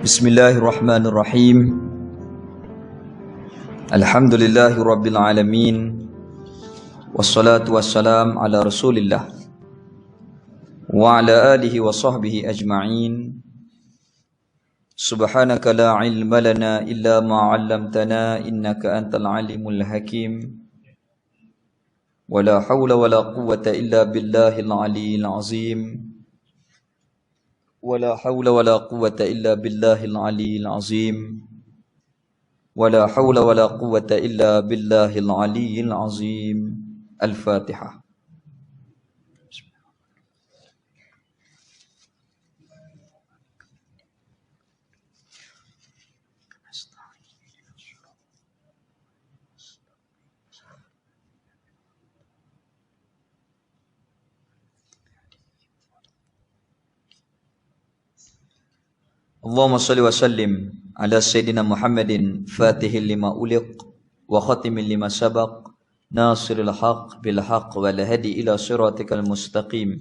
Bismillahirrahmanirrahim. Alhamdulillahi rabbil alamin. Wassalatu wassalam ala Rasulillah wa ala alihi wa sahbihi ajma'in. Subhanaka la ilma lana illa ma 'allamtana innaka antal alimul hakim. Wa la hawla wa la quwwata illa billahil aliyyil azim. ولا حول ولا قوة إلا بالله العلي العظيم ولا حول ولا قوة إلا بالله العلي العظيم. الفاتحة. Allahumma salli wa sallim ala Sayyidina Muhammadin fatihil lima uliq wa khatimil lima sabaq nasiril haq bil haq wal hadi ila siratikal mustaqim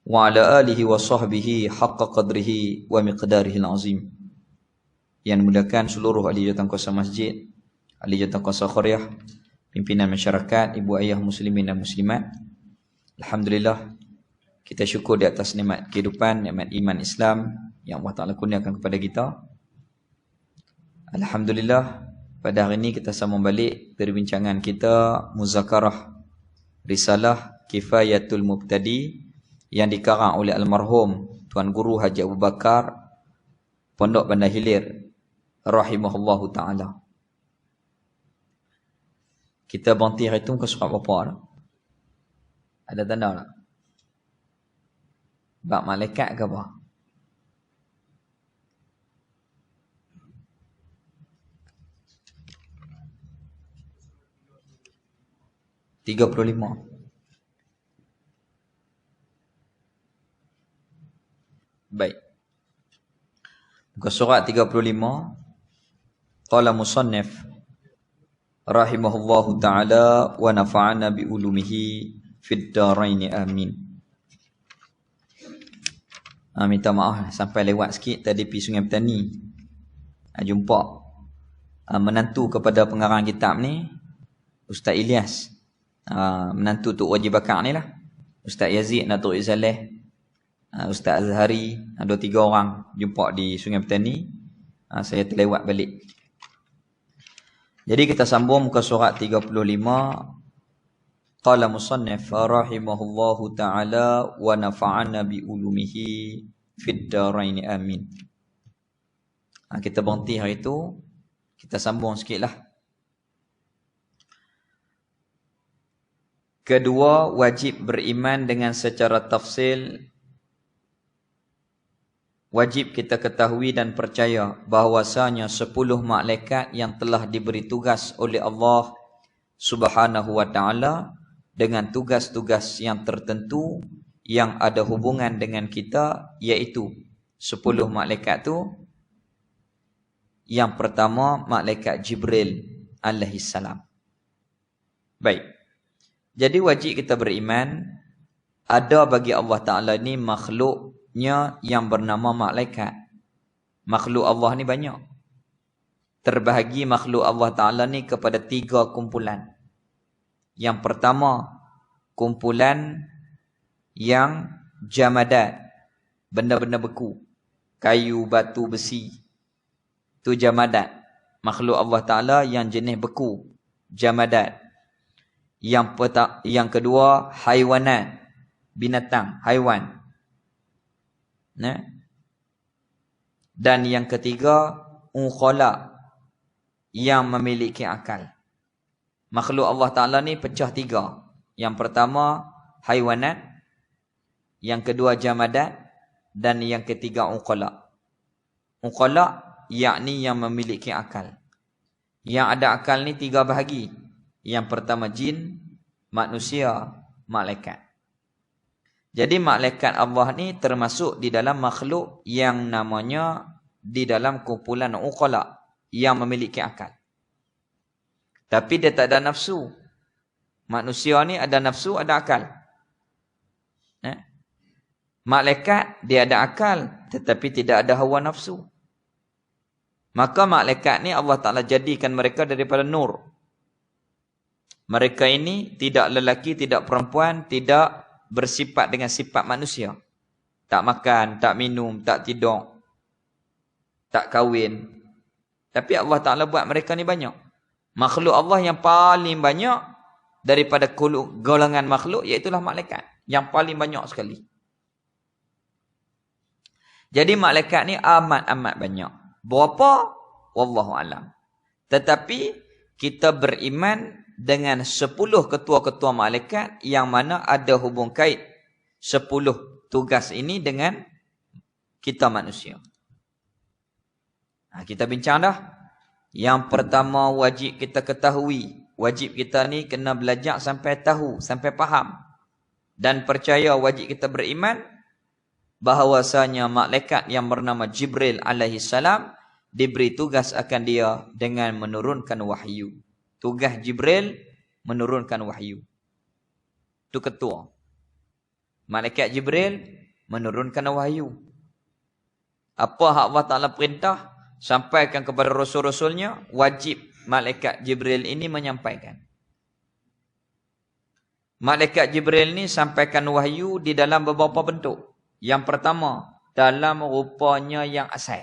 wa ala alihi wa sahbihi haqqa qadrihi wa miqdarihil azim. Yang dimuliakan seluruh ahli jawatan kuasa masjid, ahli jawatan kuasa qaryah, pimpinan masyarakat, ibu ayah muslimin dan muslimat. Alhamdulillah, kita syukur di atas nikmat kehidupan, nikmat iman Islam yang Allah Ta'ala kurniakan kepada kita. Alhamdulillah, pada hari ini kita sambung balik perbincangan kita muzakarah Risalah Kifayatul Mubtadi yang dikarang oleh almarhum Tuan Guru Haji Abu Bakar Pondok Bandar Hilir rahimahullahu ta'ala. Kita berhenti hari itu ke surat berapa? Ada tanda tak? Bab malaikat ke apa? $35. Baik. Muka surat 35. Qala musannif rahimahullahu ta'ala wa nafa'ana bi ulumihi fid darain amin. Minta maaf sampai lewat sikit tadi pergi Sungai Petani. Jumpa menantu kepada pengarang kitab ni, Ustaz Ilyas. Menantu Tok Wajib Bakar ni lah, Ustaz Yazid, Datuk Izaleh, Ustaz Azhari. Ada 3 orang jumpa di Sungai Petani. Saya terlewat balik. Jadi kita sambung muka surat 35. Qala musannif rahimahullahu ta'ala wa nafa'ana bi ulumihi fid darain amin. Kita berhenti hari itu, kita sambung sikit lah. Kedua, wajib beriman dengan secara tafsil. Wajib kita ketahui dan percaya bahawasanya 10 malaikat yang telah diberi tugas oleh Allah Subhanahu wa ta'ala dengan tugas-tugas yang tertentu yang ada hubungan dengan kita, iaitu 10 malaikat tu. Yang pertama, malaikat Jibril alaihissalam. Baik. Jadi wajib kita beriman ada bagi Allah Ta'ala ni makhluknya yang bernama malaikat. Makhluk Allah ni banyak. Terbahagi makhluk Allah Ta'ala ni kepada 3 kumpulan. Yang pertama, kumpulan yang jamadat, benda-benda beku, kayu, batu, besi. Itu jamadat. Makhluk Allah Ta'ala yang jenis beku, jamadat. Yang kedua, haiwanat, binatang, haiwan. Dan yang ketiga, uqala, yang memiliki akal. Makhluk Allah Ta'ala ni pecah 3. Yang pertama, haiwanat. Yang kedua, jamadat. Dan yang ketiga, uqala. Uqala, yakni yang memiliki akal. Yang ada akal ni 3 bahagi. Yang pertama jin, manusia, malaikat. Jadi malaikat Allah ni termasuk di dalam makhluk yang namanya di dalam kumpulan uqala, yang memiliki akal. Tapi dia tak ada nafsu. Manusia ni ada nafsu, ada akal. Malaikat dia ada akal tetapi tidak ada hawa nafsu. Maka malaikat ni Allah Ta'ala jadikan mereka daripada nur. Mereka ini tidak lelaki, tidak perempuan, tidak bersifat dengan sifat manusia. Tak makan, tak minum, tak tidur, tak kahwin. Tapi Allah Ta'ala buat mereka ni banyak. Makhluk Allah yang paling banyak daripada golongan makhluk, iaitulah malaikat. Yang paling banyak sekali. Jadi malaikat ni amat-amat banyak. Berapa? Wallahualam. Tetapi kita beriman dengan 10 ketua-ketua malaikat yang mana ada hubung kait 10 tugas ini dengan kita manusia. Kita bincang dah. Yang pertama wajib kita ketahui. Wajib kita ni kena belajar sampai tahu, sampai faham. Dan percaya wajib kita beriman bahawasanya malaikat yang bernama Jibril alaihi salam diberi tugas akan dia dengan menurunkan wahyu. Tugas Jibril menurunkan wahyu. Itu ketua. Malaikat Jibril menurunkan wahyu. Apa hak Allah Ta'ala perintah, sampaikan kepada rasul-rasulnya, wajib malaikat Jibril ini menyampaikan. Malaikat Jibril ni sampaikan wahyu di dalam beberapa bentuk. Yang pertama, dalam rupanya yang asal.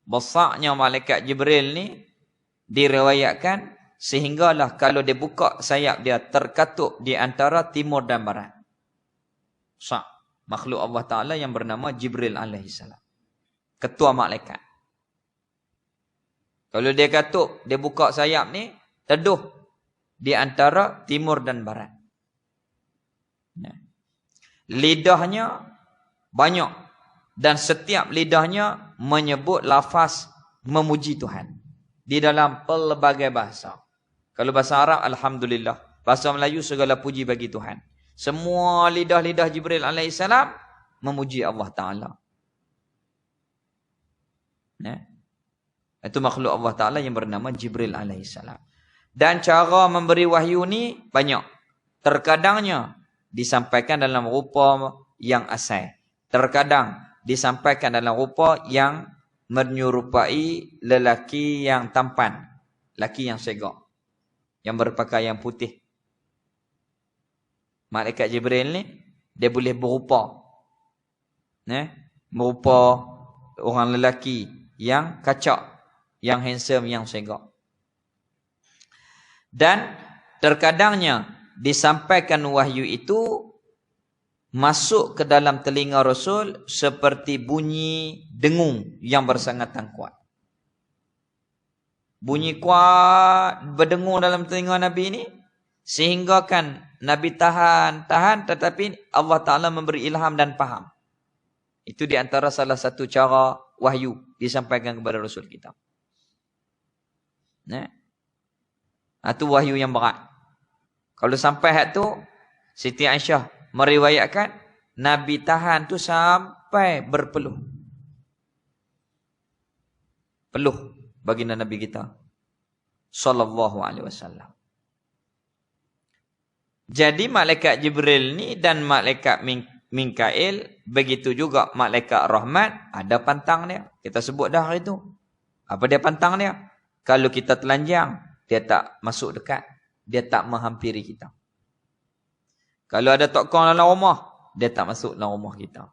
Besarnya malaikat Jibril ni diriwayatkan sehinggalah kalau dia buka sayap dia terkatuk di antara timur dan barat. Makhluk Allah Ta'ala yang bernama Jibril alaihissalam. Ketua malaikat. Kalau dia katuk, dia buka sayap ni, teduh di antara timur dan barat. Lidahnya banyak. Dan setiap lidahnya menyebut lafaz memuji Tuhan. Di dalam pelbagai bahasa. Kalau bahasa Arab, Alhamdulillah. Bahasa Melayu, segala puji bagi Tuhan. Semua lidah-lidah Jibril alaihissalam memuji Allah Ta'ala. Itu makhluk Allah Ta'ala yang bernama Jibril alaihissalam. Dan cara memberi wahyu ni banyak. Terkadangnya disampaikan dalam rupa yang asal. Terkadang disampaikan dalam rupa yang menyerupai lelaki yang tampan. Lelaki yang segak. Yang berpakaian putih. Malaikat Jibril ni, dia boleh berupa. Berupa orang lelaki yang kacak. Yang handsome, yang segak. Dan terkadangnya disampaikan wahyu itu masuk ke dalam telinga Rasul seperti bunyi dengung yang bersangatan kuat. Bunyi kuat berdengung dalam telinga Nabi ini sehingga kan Nabi tahan tetapi Allah Ta'ala memberi ilham dan faham. Itu di antara salah satu cara wahyu disampaikan kepada Rasul kita. Itu wahyu yang berat. Kalau sampai hak tu, Siti Aisyah meriwayatkan Nabi tahan tu sampai berpeluh. Peluh baginda Nabi kita sallallahu alaihi wasallam. Jadi malaikat Jibril ni dan malaikat Mikail, begitu juga malaikat rahmat, ada pantang dia. Kita sebut dah hari tu. Apa dia pantang dia? Kalau kita telanjang, dia tak masuk dekat, dia tak menghampiri kita. Kalau ada tokong dalam rumah, dia tak masuk dalam rumah kita.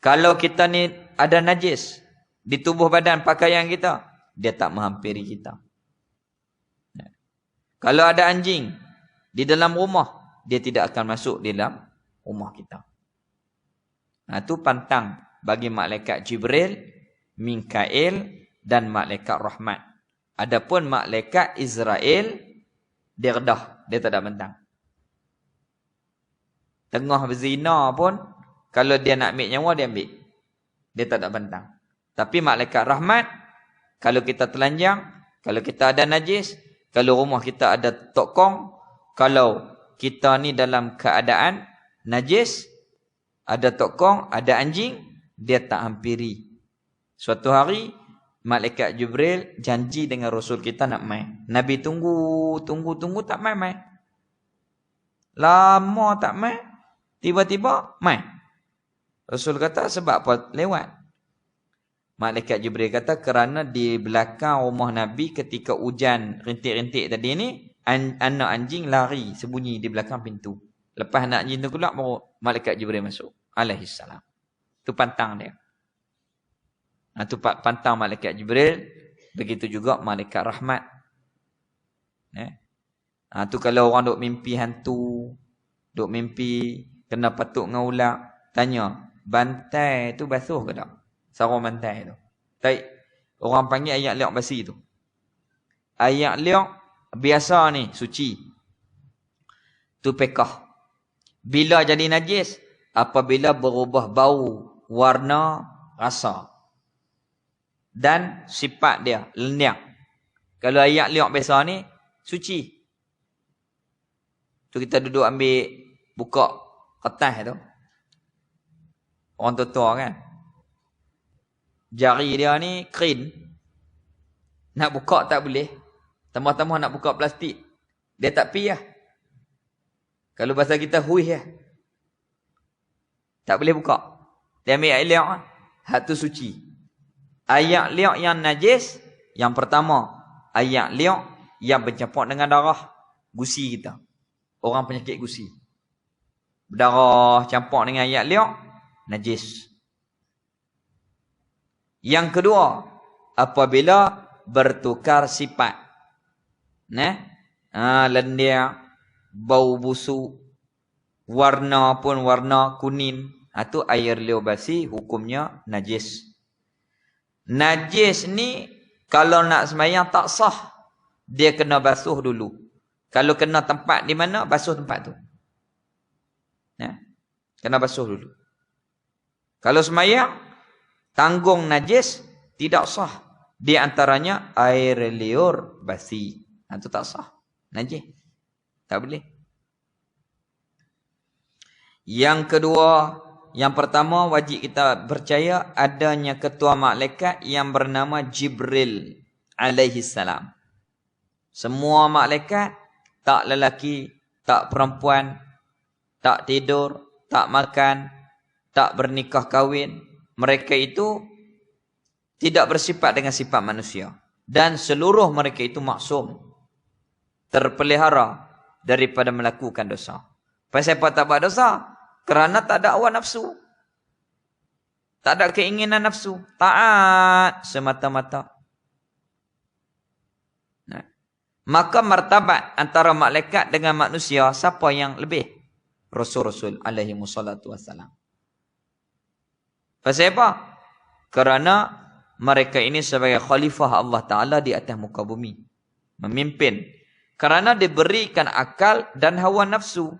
Kalau kita ni ada najis di tubuh badan pakaian kita, dia tak menghampiri kita. Kalau ada anjing di dalam rumah, dia tidak akan masuk di dalam rumah kita. Itu pantang bagi malaikat Jibril, Mikail dan malaikat rahmat. Adapun malaikat Israel, dia redah, dia tak ada pantang. Tengah berzina pun, kalau dia nak ambil nyawa, dia ambil. Dia tak ada pantang. Tapi malaikat rahmat, kalau kita telanjang, kalau kita ada najis, kalau rumah kita ada tokong, kalau kita ni dalam keadaan najis, ada tokong, ada anjing, dia tak hampiri. Suatu hari, malaikat Jibril janji dengan Rasul kita nak main. Nabi tunggu, tak main. Lama tak main. Tiba-tiba main. Rasul kata sebab apa lewat? Malaikat Jibril kata kerana di belakang rumah Nabi ketika hujan rintik-rintik tadi ni, anak anjing lari sembunyi di belakang pintu. Lepas anak anjing tu keluar, baru Malaikat Jibril masuk. Alaihissalam. Itu pantang dia. Itu pantang Malaikat Jibril. Begitu juga Malaikat Rahmat. Itu kalau orang duk mimpi hantu, duk mimpi kena patuk dengan ular, tanya, bantai tu basuh ke tak? Sarung bantai tu. Baik. Orang panggil ayak liak basi tu. Ayak liak biasa ni, suci. Tu pekah. Bila jadi najis? Apabila berubah bau, warna, rasa. Dan sifat dia, lenyap. Kalau ayak liak biasa ni, suci. Tu kita duduk ambil, buka kertas tu. Orang tua kan. Jari dia ni kering. Nak buka tak boleh. Tambah-tambah nak buka plastik. Dia tak pi lah. Kalau bahasa kita hui lah. Tak boleh buka. Dia ambil air liak lah. Hak tu suci. Ayak liak yang najis. Yang pertama. Ayak liak yang bercampur dengan darah. Gusi kita. Orang penyakit gusi. Berdarah campur dengan ayak liak. Najis. Yang kedua, apabila bertukar sifat. Lendir, bau busuk, warna pun warna kuning. Itu air liur basi, hukumnya najis. Najis ni, kalau nak sembahyang tak sah. Dia kena basuh dulu. Kalau kena tempat di mana, basuh tempat tu. Kena basuh dulu. Kalau sembahyang, tanggung najis tidak sah. Di antaranya air liur basi. Itu tak sah. Najis. Tak boleh. Yang kedua, yang pertama wajib kita percaya adanya ketua malaikat yang bernama Jibril alaihi salam. Semua malaikat, tak lelaki, tak perempuan, tak tidur, tak makan, tak bernikah kahwin. Mereka itu tidak bersifat dengan sifat manusia. Dan seluruh mereka itu maksum. Terpelihara daripada melakukan dosa. Pasal apa tak buat dosa? Kerana tak ada hawa nafsu. Tak ada keinginan nafsu. Taat semata-mata. Maka martabat antara malaikat dengan manusia, siapa yang lebih? Rasul-Rasul alaihi wassalatu wassalam. Pasal apa? Kerana mereka ini sebagai khalifah Allah Ta'ala di atas muka bumi. Memimpin. Kerana diberikan akal dan hawa nafsu.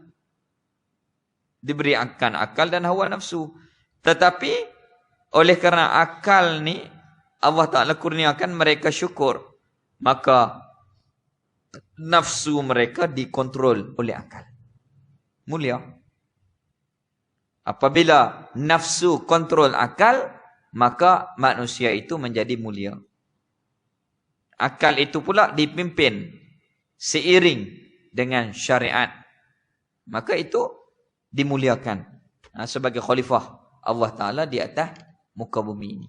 Diberikan akal dan hawa nafsu. Tetapi, oleh kerana akal ni, Allah Ta'ala kurniakan mereka syukur. Maka, nafsu mereka dikontrol oleh akal. Mulia. Apabila nafsu kontrol akal, maka manusia itu menjadi mulia. Akal itu pula dipimpin seiring dengan syariat. Maka itu dimuliakan sebagai khalifah Allah Ta'ala di atas muka bumi ini.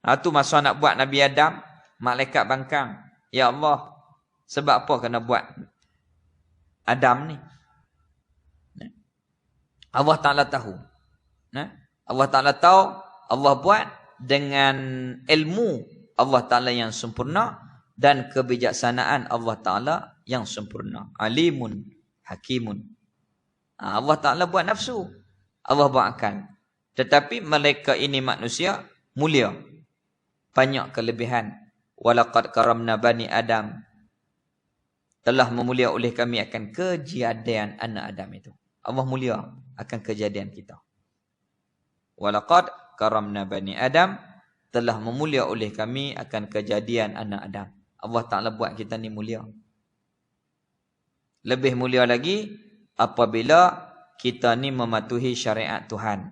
Itu masa nak buat Nabi Adam, malaikat bangkang. Ya Allah, sebab apa kena buat Adam ni? Allah Ta'ala tahu. Allah Ta'ala tahu, Allah buat dengan ilmu Allah Ta'ala yang sempurna dan kebijaksanaan Allah Ta'ala yang sempurna. Alimun, hakimun. Allah Ta'ala buat nafsu. Allah buat akal. Tetapi mereka ini manusia mulia. Banyak kelebihan. Walaqad karamna bani Adam. Telah memulia oleh kami akan kejadian anak Adam itu. Allah mulia akan kejadian kita. Walaqad karamna bani Adam, telah memulia oleh kami akan kejadian anak Adam. Allah Ta'ala buat kita ni mulia. Lebih mulia lagi apabila kita ni mematuhi syariat Tuhan.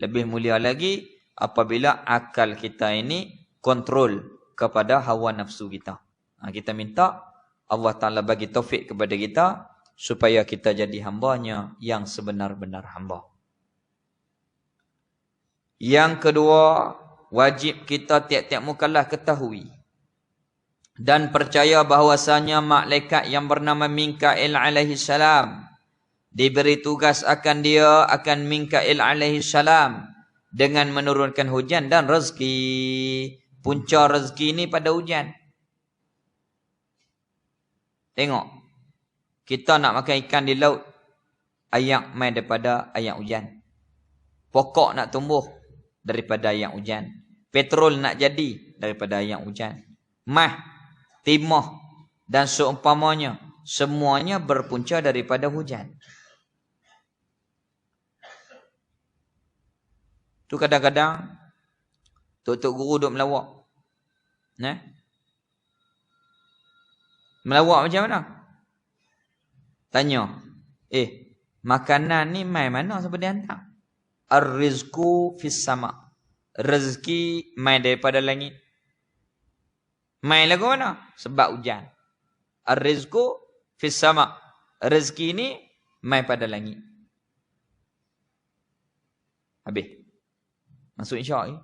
Lebih mulia lagi apabila akal kita ini kontrol kepada hawa nafsu kita. Kita minta Allah Ta'ala bagi taufik kepada kita supaya kita jadi hambanya yang sebenar-benar hamba. Yang kedua, wajib kita tiap-tiap mukallaf ketahui dan percaya bahawasanya malaikat yang bernama Mikail alaihi salam diberi tugas akan Mikail alaihi salam dengan menurunkan hujan dan rezeki. Punca rezeki ni pada hujan. Tengok. Kita nak makan ikan di laut, ayak mai daripada ayak hujan. Pokok nak tumbuh daripada ayak hujan. Petrol nak jadi daripada ayak hujan. Mah, timah dan seumpamanya, semuanya berpunca daripada hujan. Tu kadang-kadang tok-tok guru duk melawak. Melawak macam mana? Tanya. Makanan ni mai mana siapa dia hantar? Ar-rizqu fis sama. Rezeki mai daripada langit. Mai lagu mana? Sebab hujan. Ar-rizqu fis sama. Rezeki ni mai pada langit. Habis. Masuk insya'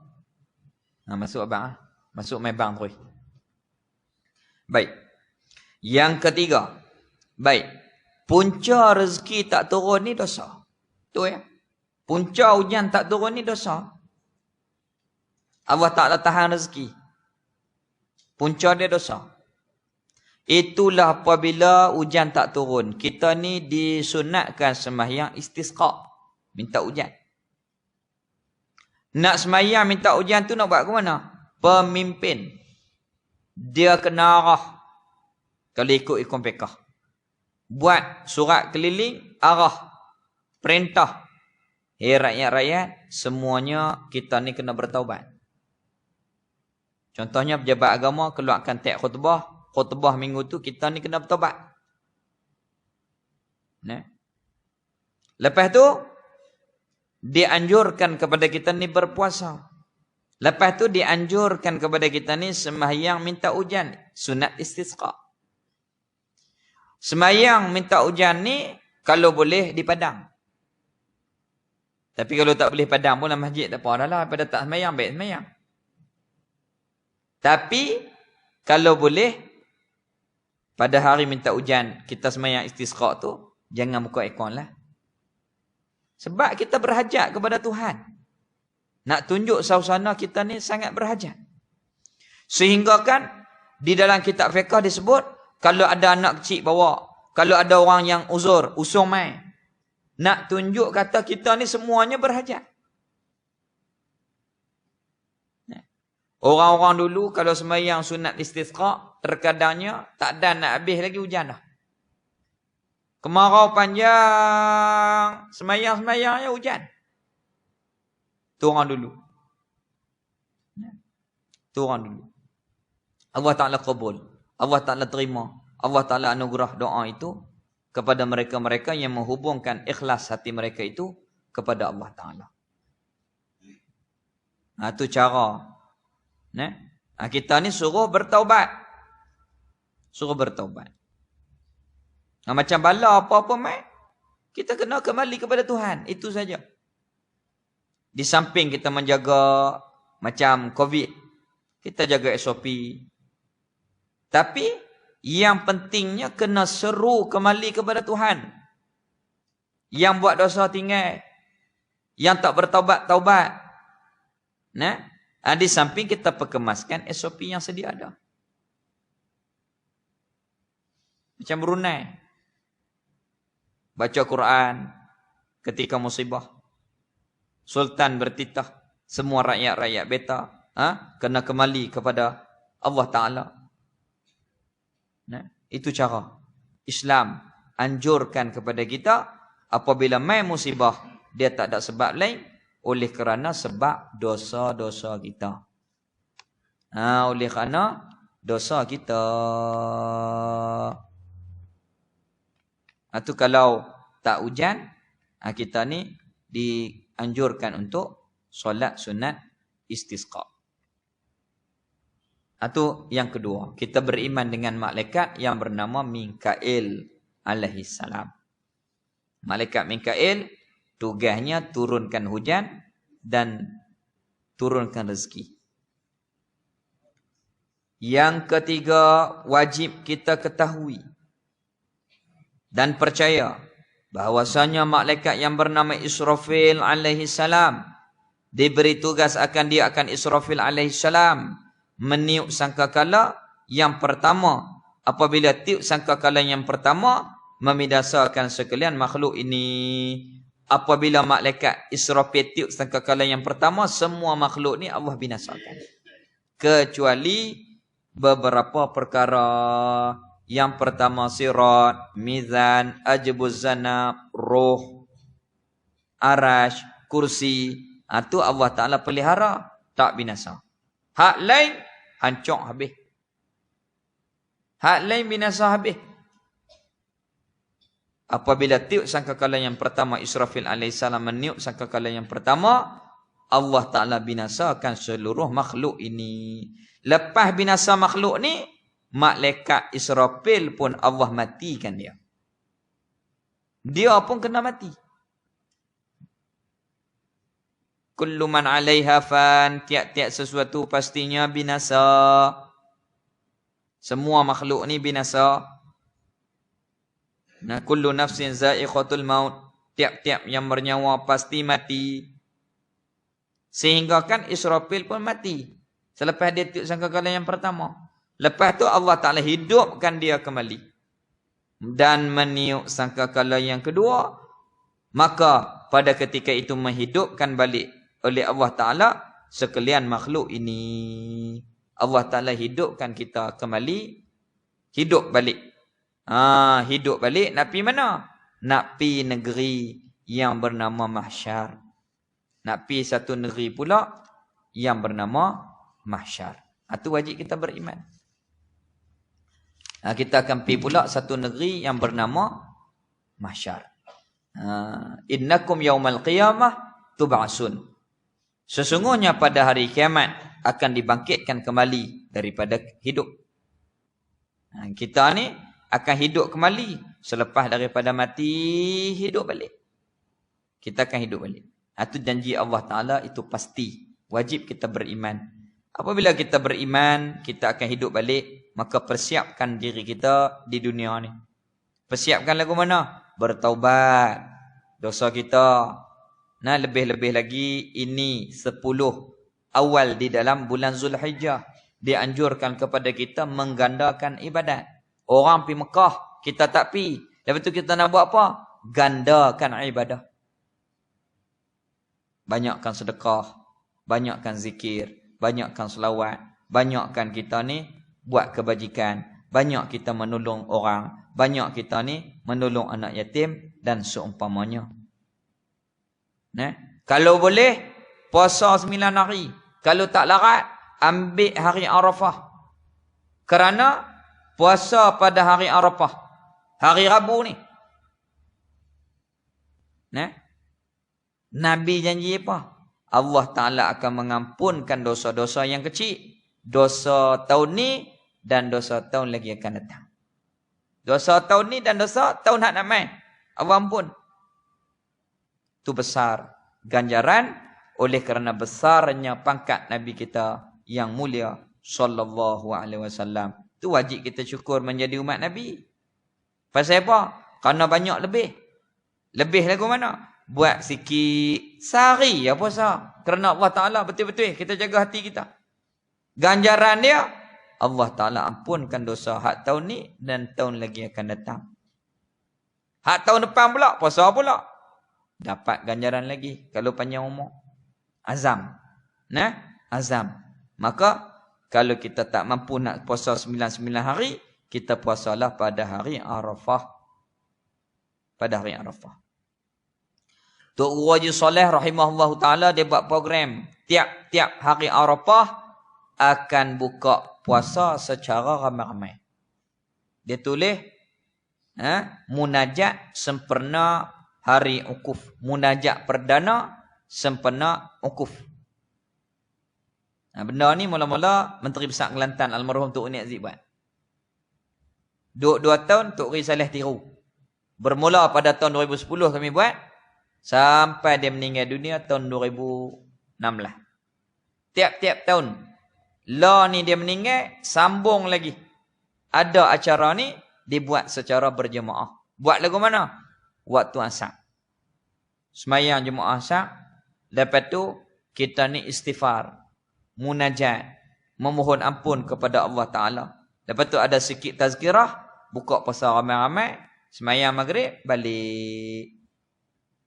masuk abang. Masuk mai bang terus. Baik. Yang ketiga. Baik. Punca rezeki tak turun ni dosa. Tu ya. Punca hujan tak turun ni dosa. Allah Ta'ala tahan rezeki. Punca dia dosa. Itulah apabila hujan tak turun. Kita ni disunatkan sembahyang istisqa. Minta hujan. Nak sembahyang minta hujan tu nak buat ke mana? Pemimpin. Dia kena arah. Kalau ikut pekah. Buat surat keliling, arah. Perintah. Rakyat-rakyat, semuanya kita ni kena bertaubat. Contohnya pejabat agama keluarkan teks khutbah minggu tu kita ni kena bertaubat. Lepas tu dianjurkan kepada kita ni berpuasa. Lepas tu dianjurkan kepada kita ni sembahyang minta hujan, sunat istisqa. Sembahyang minta hujan ni kalau boleh di padang. Tapi kalau tak boleh padang pun dalam masjid tak apa dah lah, pada tak sembahyang baik sembahyang. Tapi kalau boleh pada hari minta hujan kita sembahyang istisqa tu jangan buka aircon lah. Sebab kita berhajat kepada Tuhan. Nak tunjuk suasana kita ni sangat berhajat. Sehingga kan di dalam kitab fiqh disebut kalau ada anak kecil bawa, kalau ada orang yang uzur, usung mai. Nak tunjuk kata kita ni semuanya berhajat. Orang-orang dulu kalau sembahyang sunat istisqa, terkadangnya tak ada nak habis lagi hujan dah. Kemarau panjang, sembahyang ya hujan. Tu orang dulu. Tu orang dulu. Allah Ta'ala qabul. Allah Ta'ala terima. Allah Ta'ala anugerah doa itu kepada mereka-mereka yang menghubungkan ikhlas hati mereka itu kepada Allah Ta'ala. Itu cara. Kita ni suruh bertaubat. Suruh bertaubat. Macam bala apa-apa mai, kita kena kembali kepada Tuhan. Itu saja. Di samping kita menjaga macam COVID, kita jaga SOP. Tapi yang pentingnya kena seru kembali kepada Tuhan. Yang buat dosa tinggal. Yang tak bertaubat, taubat. Di samping kita perkemaskan SOP yang sedia ada. Macam Brunei. Baca Quran ketika musibah. Sultan bertitah. Semua rakyat-rakyat beta. Kena kembali kepada Allah Ta'ala. Itu cara. Islam anjurkan kepada kita. Apabila main musibah. Dia tak ada sebab lain. Oleh kerana sebab dosa-dosa kita. Oleh kerana dosa kita. Itu kalau tak hujan. Kita ni dianjurkan untuk solat sunat istisqa. Itu yang kedua. Kita beriman dengan malaikat yang bernama Mikail alaihi salam. Malaikat Mikail tugasnya turunkan hujan dan turunkan rezeki. Yang ketiga, wajib kita ketahui dan percaya bahwasanya malaikat yang bernama Israfil alaihi salam diberi tugas akan Israfil alaihi salam meniup sangkakala yang pertama. Apabila tiup sangkakala yang pertama, membinasakan sekalian makhluk ini. Apabila malaikat Israfil tiup sangkakala yang pertama, semua makhluk ni Allah binasakan. Kecuali beberapa perkara. Yang pertama sirat, mizan, ajbuz zanab, roh, arash, kursi. Itu Allah Ta'ala pelihara, tak binasa. Hak lain, hancur habis. Hak lain binasa habis. Apabila tiup sangkakala yang pertama, Israfil alaihissalam meniup sangkakala yang pertama, Allah Ta'ala binasakan seluruh makhluk ini. Lepas binasa makhluk ni, malaikat Israfil pun Allah matikan dia. Dia pun kena mati. Kullu man 'alaiha fan, tiap-tiap sesuatu pastinya binasa. Semua makhluk ni binasa. Nah, kullu nafsin za'iqatul maut, tiap-tiap yang bernyawa pasti mati. Sehingga kan Israfil pun mati selepas dia tiup sangkakala yang pertama. Lepas tu Allah Ta'ala hidupkan dia kembali dan meniup sangkakala yang kedua. Maka pada ketika itu menghidupkan balik oleh Allah Ta'ala sekalian makhluk ini. Allah Ta'ala hidupkan kita kembali. Hidup balik. Hidup balik nak pergi mana? Nak pergi negeri yang bernama mahsyar. Nak pergi satu negeri pula yang bernama mahsyar. Itu wajib kita beriman. Kita akan pergi pula satu negeri yang bernama mahsyar. Innakum yaumal qiyamah tub'asun. Sesungguhnya pada hari kiamat akan dibangkitkan kembali daripada hidup. Kita ni akan hidup kembali selepas daripada mati, hidup balik. Kita akan hidup balik. Itu janji Allah Ta'ala, itu pasti. Wajib kita beriman. Apabila kita beriman, kita akan hidup balik. Maka persiapkan diri kita di dunia ni. Persiapkan lagu mana? Bertaubat. Dosa kita. Nah, lebih-lebih lagi ini 10 awal di dalam bulan Zulhijjah. Dianjurkan kepada kita menggandakan ibadat. Orang pergi Mekah, kita tak pergi. Lepas tu kita nak buat apa? Gandakan ibadah. Banyakkan sedekah. Banyakkan zikir. Banyakkan selawat. Banyakkan kita ni buat kebajikan. Banyak kita menolong orang. Banyak kita ni menolong anak yatim dan seumpamanya. Nah, kalau boleh puasa 9 hari. Kalau tak larat, ambil hari Arafah. Kerana puasa pada hari Arafah, hari Rabu ni. Nah, Nabi janji apa? Allah Ta'ala akan mengampunkan dosa-dosa yang kecil. Dosa tahun ni dan dosa tahun lagi akan datang. Dosa tahun ni dan dosa tahun nak main. Allah ampun. Itu besar ganjaran oleh kerana besarnya pangkat Nabi kita yang mulia sallallahu alaihi wasallam. Itu wajib kita syukur menjadi umat Nabi. Pasal apa? Kerana banyak lebih. Lebih lagu mana? Buat sikit sehari ya puasa. Kerana Allah Ta'ala betul-betul kita jaga hati kita. Ganjaran dia, Allah Ta'ala ampunkan dosa hak tahun ni dan tahun lagi akan datang. Hak tahun depan pula, puasa pula. Dapat ganjaran lagi kalau panjang umur. Azam. Nah, azam. Maka kalau kita tak mampu nak puasa 99 hari, kita puasalah pada hari Arafah. Pada hari Arafah. Tok Guru Haji Soleh rahimahullah ta'ala dia buat program. Tiap-tiap hari Arafah akan buka puasa secara ramai-ramai. Dia tulis munajat sempurna hari ukuf. Munajat perdana sempurna ukuf. Benda ni mula-mula Menteri Besar Kelantan almarhum Tok Uni Aziz buat. 2 tahun Tok Ri Saleh tiru. Bermula pada tahun 2010 kami buat sampai dia meninggal dunia tahun 2016. Tiap-tiap tahun. Lah ni dia meninggal, sambung lagi. Ada acara ni, dibuat secara berjemaah. Buat lagu mana? Waktu asar. Semayang jemaah asar. Lepas tu, kita ni istighfar. Munajat. Memohon ampun kepada Allah Ta'ala. Lepas tu ada sikit tazkirah. Buka pasal ramai-ramai. Semayang maghrib, balik.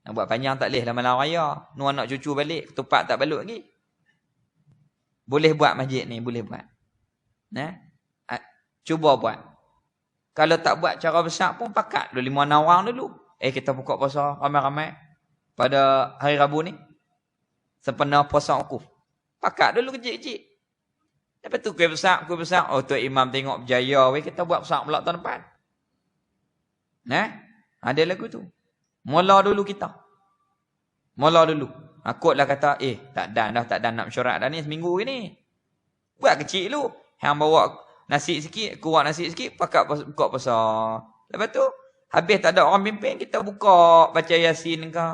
Nak buat panjang tak boleh lah malam raya. Nu anak cucu balik, ketupat tak balik lagi. Boleh buat masjid ni, boleh buat. Cuba buat. Kalau tak buat cara besar pun pakat dulu 5-6 orang dulu. Kita buka puasa ramai-ramai pada hari Rabu ni. Sempena puasa ukuf. Pakat dulu kecil-kecil. Lepas tu kuih besar. Oh, tu imam tengok berjaya. Kita buat besar pula tahun depan. Ada lagu tu. Mula dulu kita. Mula dulu. Akutlah kata, tak dan nak mesyuarat dah ni seminggu ni. Buat kecil dulu. Yang bawa nasi sikit, kurang nasi sikit, pakat buka pasal. Lepas tu, habis tak ada orang pimpin, kita buka baca Yasin ke.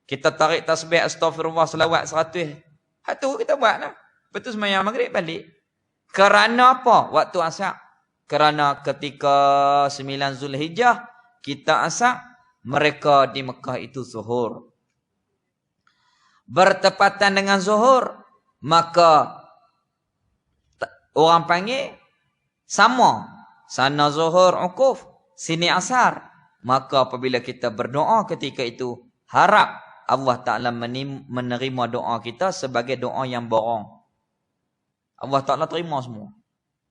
Kita tarik tasbih astagfirullah selawat 100. Hatu kita buat lah. Lepas tu semayang maghrib balik. Kerana apa? Waktu asar. Kerana ketika 9 Zulhijjah, kita asar, mereka di Mekah itu zuhur. Bertepatan dengan zuhur, maka orang panggil sama. Sana zuhur ukuf, sini asar. Maka apabila kita berdoa ketika itu, harap Allah Ta'ala menerima doa kita sebagai doa yang borong. Allah Ta'ala terima semua.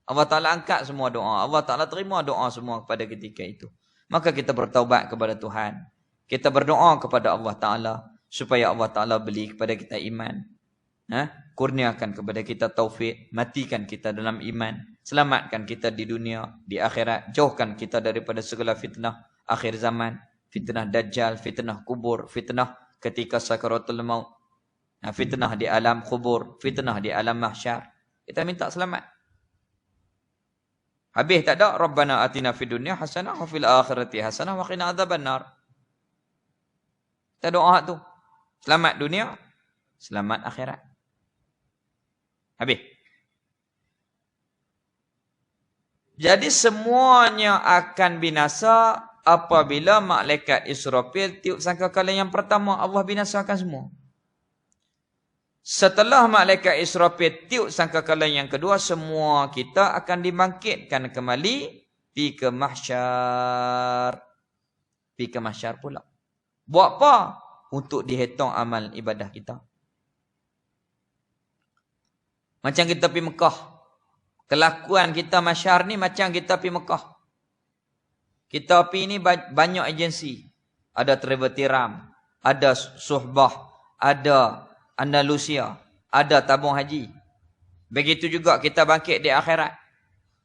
Allah Ta'ala angkat semua doa. Allah Ta'ala terima doa semua pada ketika itu. Maka kita bertaubat kepada Tuhan. Kita berdoa kepada Allah Ta'ala supaya Allah Ta'ala beri kepada kita iman. Kurniakan kepada kita taufik. Matikan kita dalam iman. Selamatkan kita di dunia, di akhirat. Jauhkan kita daripada segala fitnah akhir zaman. Fitnah Dajjal, fitnah kubur, fitnah ketika sakaratul maut. Fitnah di alam kubur, fitnah di alam mahsyar. Kita minta selamat. Habis tak ada, Rabbana atina fid dunya hasanah wa fil akhirati hasanah wa qina adzabannar. Kita doa tu. Selamat dunia, selamat akhirat. Habis. Jadi semuanya akan binasa apabila malaikat Israfil tiup sangkakala yang pertama, Allah binasakan semua. Setelah malaikat Israfil tiup sangkakala yang kedua, semua kita akan dibangkitkan kembali pergi ke mahsyar. Pergi ke mahsyar pula. Buat apa? Untuk dihitung amal ibadah kita. Macam kita pergi Mekah. Kelakuan kita mahsyar ni macam kita pergi Mekah. Kita pergi ni banyak agensi. Ada Travel Tiram, ada Suhbah, ada Andalusia, ada tabung haji. Begitu juga kita bangkit di akhirat.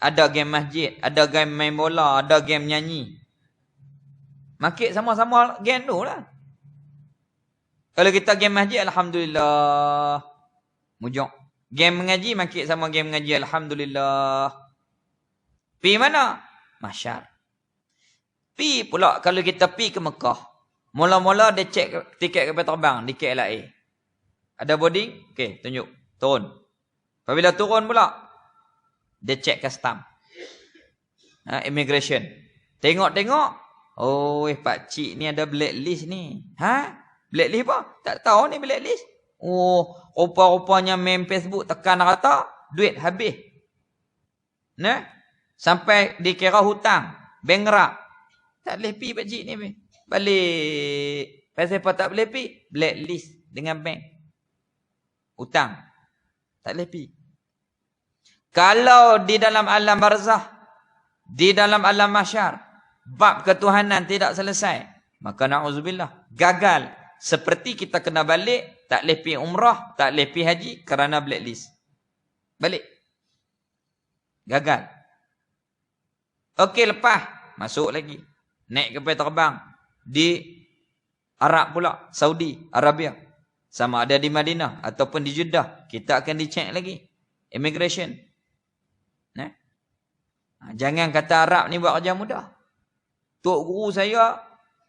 Ada game masjid, ada game main bola, ada game nyanyi. Bangkit sama-sama game tu lah. Kalau kita game masjid, alhamdulillah. Mujok. Game mengaji, bangkit sama game mengaji, alhamdulillah. Pi mana? Mahsyar. Pi pula kalau kita pi ke Mekah. Mula-mula dia cek tiket kapal terbang di KLIA. Ada boarding? Okey, tunjuk. Turun. Apabila turun pula, dia cek custom. Immigration. Tengok-tengok. Oh, pakcik ni ada blacklist ni. Blacklist apa? Tak tahu ni blacklist. Oh, rupa-rupanya main Facebook tekan rata, duit habis. Sampai dikira hutang. Bankrupt. Tak boleh pergi pakcik ni. Balik. Pasal apa tak boleh pergi? Blacklist dengan bank. Hutang. Tak boleh pergi. Kalau di dalam alam barzah, di dalam alam mahsyar, bab ketuhanan tidak selesai, maka na'udzubillah, gagal. Seperti kita kena balik, tak boleh pergi umrah, tak boleh pergi haji kerana blacklist. Balik. Gagal. Okey, lepas. Masuk lagi. Naik kapal terbang. Di Arab pula. Saudi Arabia. Sama ada di Madinah ataupun di Jeddah. Kita akan dicek lagi. Immigration. Jangan kata Arab ni buat kerja mudah. Tok guru saya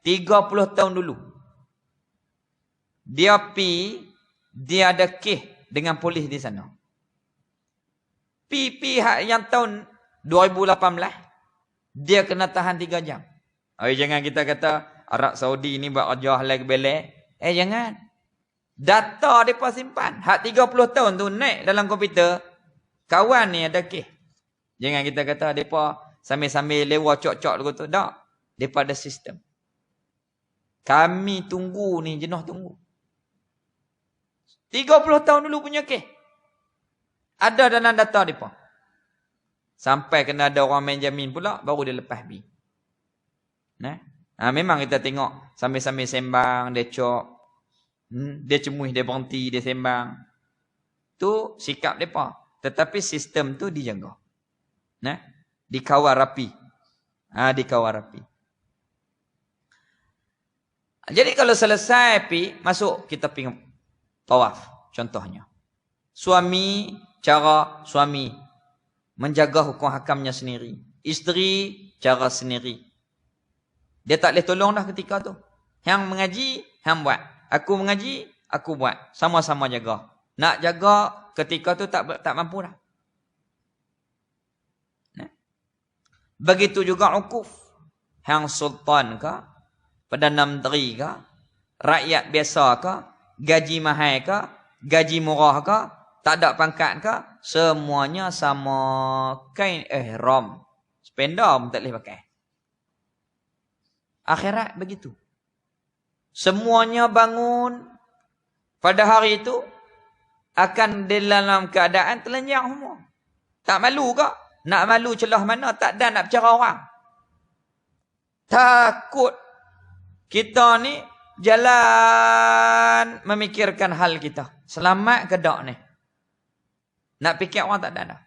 30 tahun dulu. Dia ada kes dengan polis di sana. Pihak yang tahun 2018 dia kena tahan 3 jam. Jangan kita kata Arab Saudi ni buat rajah lagi belek. Jangan. Data mereka simpan. Hak 30 tahun tu naik dalam komputer. Kawan ni ada kes. Jangan kita kata mereka sambil-sambil lewat cok-cok dulu tu. Tak. Mereka ada sistem. Kami tunggu ni, jenuh tunggu. 30 tahun dulu punya kes. Ada dalam data mereka. Sampai kena ada orang main jamin pula, baru dia lepas bi. Memang kita tengok sambil-sambil sembang, dia cok. Dia cemuih, dia berhenti, dia sembang. Tu sikap mereka. Tetapi sistem tu dijaga. Dikawal rapi. Dikawal rapi. Jadi kalau selesai masuk kita pergi tawaf. Contohnya. Cara suami menjaga hukum hakamnya sendiri. Isteri cara sendiri. Dia tak boleh tolong dah ketika tu. Yang mengaji, hang buat. Aku mengaji, aku buat. Sama-sama jaga. Nak jaga ketika tu tak mampu dah. Begitu juga ukuf. Hang sultan ke, Perdana Menteri ke, rakyat biasa ke, gaji mahal ke, gaji murah ke, tak ada pangkat ke, semuanya sama kain ihram. Sependa pun tak boleh pakai. Akhirat begitu. Semuanya bangun pada hari itu akan dalam keadaan telanjang semua. Tak malu ke? Nak malu celah mana? Tak ada nak bicara orang. Takut kita ni jalan memikirkan hal kita. Selamat ke tak ni? Nak fikir orang tak ada dah.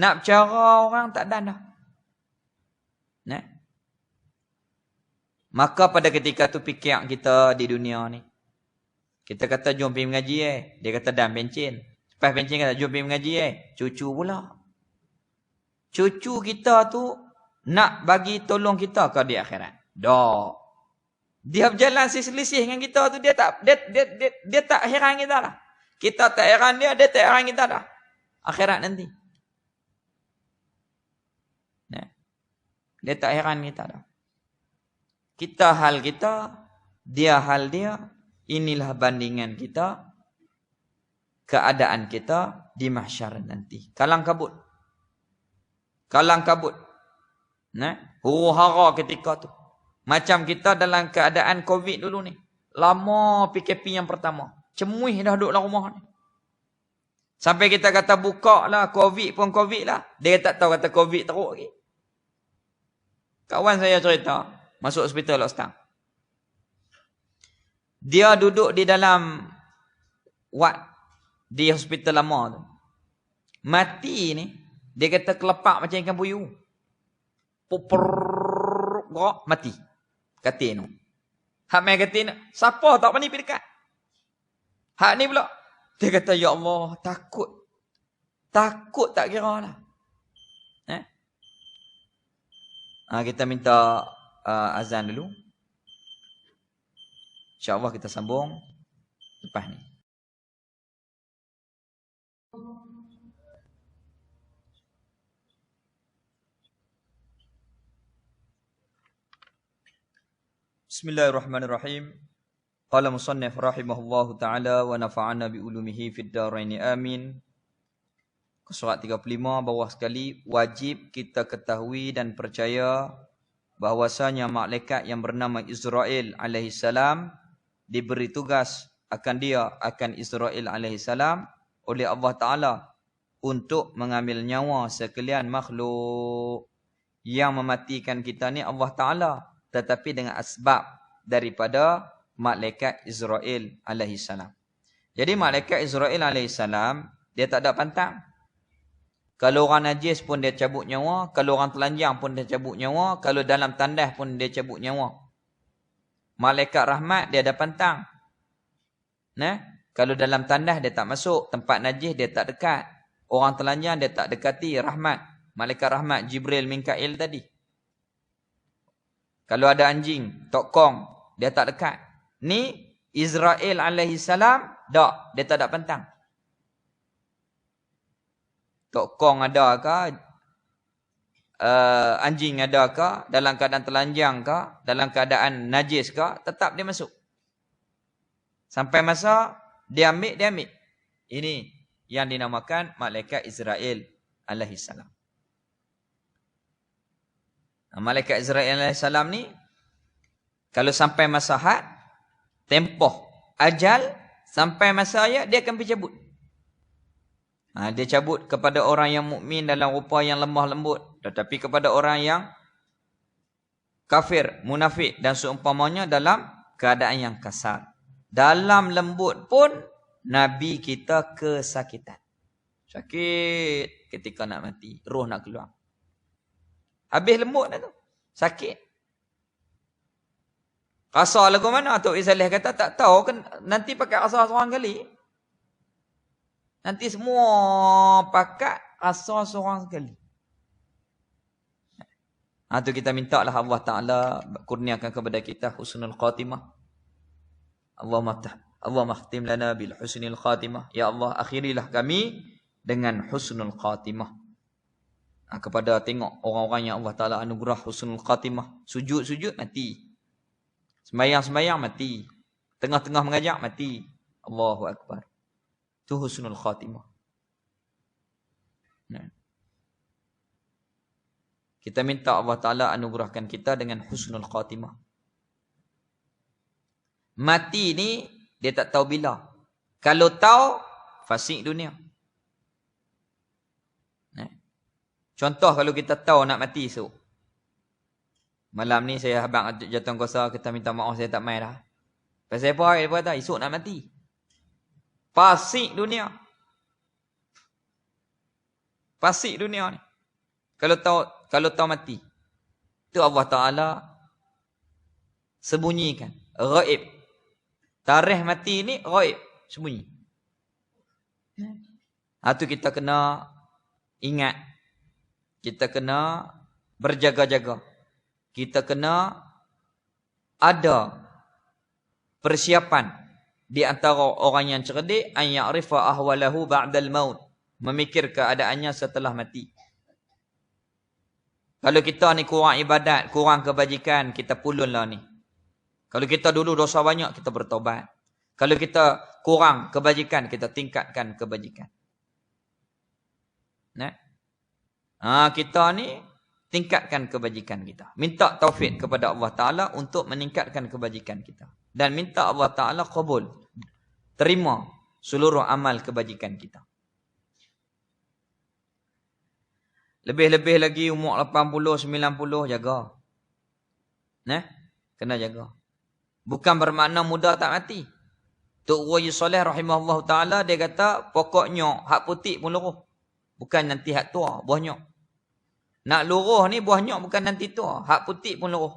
Nak bicara orang tak ada dah. Maka pada ketika tu fikir kita di dunia ni. Kita kata jom pergi mengaji Dia kata dah pencin. Lepas pencin kata jom pergi mengaji Cucu pula. Cucu kita tu nak bagi tolong kita ke di akhirat? Tak. Dia berjalan selisih dengan kita tu dia tak heran kita dah. Kita tak heran dia tak heran kita dah. Akhirat nanti. Dia tak heran kita dah. Kita hal kita, dia hal dia, inilah bandingan kita, keadaan kita di mahsyar nanti. Kalang kabut. Kalang kabut. Huru-hara ketika tu. Macam kita dalam keadaan COVID dulu ni. Lama PKP yang pertama. Cemuih dah duduk dalam rumah ni. Sampai kita kata buka lah, COVID pun COVID lah. Dia tak tahu kata COVID teruk lagi. Kawan saya cerita. Masuk hospital Ustaz. Dia duduk di dalam ward di hospital lama tu. Mati ni, dia kata kelepak macam ikan puyuh. Gerak, mati. Katil tu. Hak main katil ni, siapa tak berani pergi dekat? Hak ni pula. Dia kata, ya Allah, takut. Takut tak kira lah. Kita minta azan dulu. InsyaAllah kita sambung lepas ni. Bismillahirrahmanirrahim. Qala musannif rahimahullahu ta'ala wa nafa'ana bi ulumihi fid daraini amin. Surat 35 bawah sekali, wajib kita ketahui dan percaya bahwasanya malaikat yang bernama Israel alaihissalam diberi tugas akan Israel alaihissalam oleh Allah Ta'ala untuk mengambil nyawa sekalian makhluk. Yang mematikan kita ni Allah Ta'ala, tetapi dengan asbab daripada malaikat Israel alaihissalam. Jadi malaikat Israel alaihissalam dia tak ada pantang. Kalau orang najis pun dia cabut nyawa. Kalau orang telanjang pun dia cabut nyawa. Kalau dalam tandas pun dia cabut nyawa. Malaikat rahmat dia ada pantang. Kalau dalam tandas dia tak masuk. Tempat najis dia tak dekat. Orang telanjang dia tak dekati. Rahmat. Malaikat rahmat Jibril Mikail tadi. Kalau ada anjing, tokong, dia tak dekat. Ni Israel alaihi salam, tak, dia tak ada pantang. Tok kong ada ke, anjing ada ke, dalam keadaan telanjang ke, dalam keadaan najis ke, tetap dia masuk. Sampai masa dia ambil, dia ambil. Ini yang dinamakan malaikat Israel alaihi salam. Malaikat Israel alaihi salam ni, kalau sampai masa had, tempoh ajal, sampai masa ayat, dia akan pergi cabut. Dia cabut kepada orang yang mukmin dalam rupa yang lemah lembut. Tetapi kepada orang yang kafir, munafik dan seumpamanya dalam keadaan yang kasar. Dalam lembut pun, Nabi kita kesakitan. Sakit ketika nak mati, roh nak keluar. Habis lembut dah tu. Sakit. Kasar lagu mana? Tok Isalih kata tak tahu kan nanti pakai kasar seorang kali. Nanti semua pakai kasar seorang sekali. Tu kita minta lah Allah Ta'ala kurniakan kepada kita husnul khatimah. Allahumma khtim lana bil husnil khatimah. Ya Allah, akhirilah kami dengan husnul khatimah. Kepada tengok orang-orang yang Allah Ta'ala anugerah husnul khatimah. Sujud-sujud mati. Sembayang-sembayang mati. Tengah-tengah mengajak mati. Allahu Akbar. Itu husnul khatimah. Kita minta Allah Ta'ala anugerahkan kita dengan husnul khatimah. Mati ni, dia tak tahu bila. Kalau tahu, fasik dunia. Contoh kalau kita tahu nak mati esok. Malam ni saya abang jatuh kuasa, kita minta maaf saya tak main dah. Pasal apa? Dia kata esok nak mati. Fasik dunia. Fasik dunia ni. Kalau tahu mati. Itu Allah Ta'ala sembunyikan. Ghaib. Tarikh mati ni ghaib. Sembunyi. Itu kita kena ingat. Kita kena berjaga-jaga. Kita kena ada persiapan di antara orang yang cerdik an ya'rifa ahwalahu ba'dal maut, memikir keadaannya setelah mati. Kalau kita ni kurang ibadat, kurang kebajikan, kita pulunlah ni. Kalau kita dulu dosa banyak, kita bertaubat. Kalau kita kurang kebajikan, kita tingkatkan kebajikan. Kita ni tingkatkan kebajikan kita. Minta taufik kepada Allah Ta'ala untuk meningkatkan kebajikan kita. Dan minta Allah Ta'ala qabul. Terima seluruh amal kebajikan kita. Lebih-lebih lagi umur 80, 90, jaga. Kena jaga. Bukan bermakna muda tak mati. Tok Guru Saleh rahimahullah ta'ala, dia kata, pokoknya hak putih pun luruh. Bukan nanti hak tua, buah nyok. Nak luruh ni buah nyok bukan nanti tua. Hak putih pun luruh.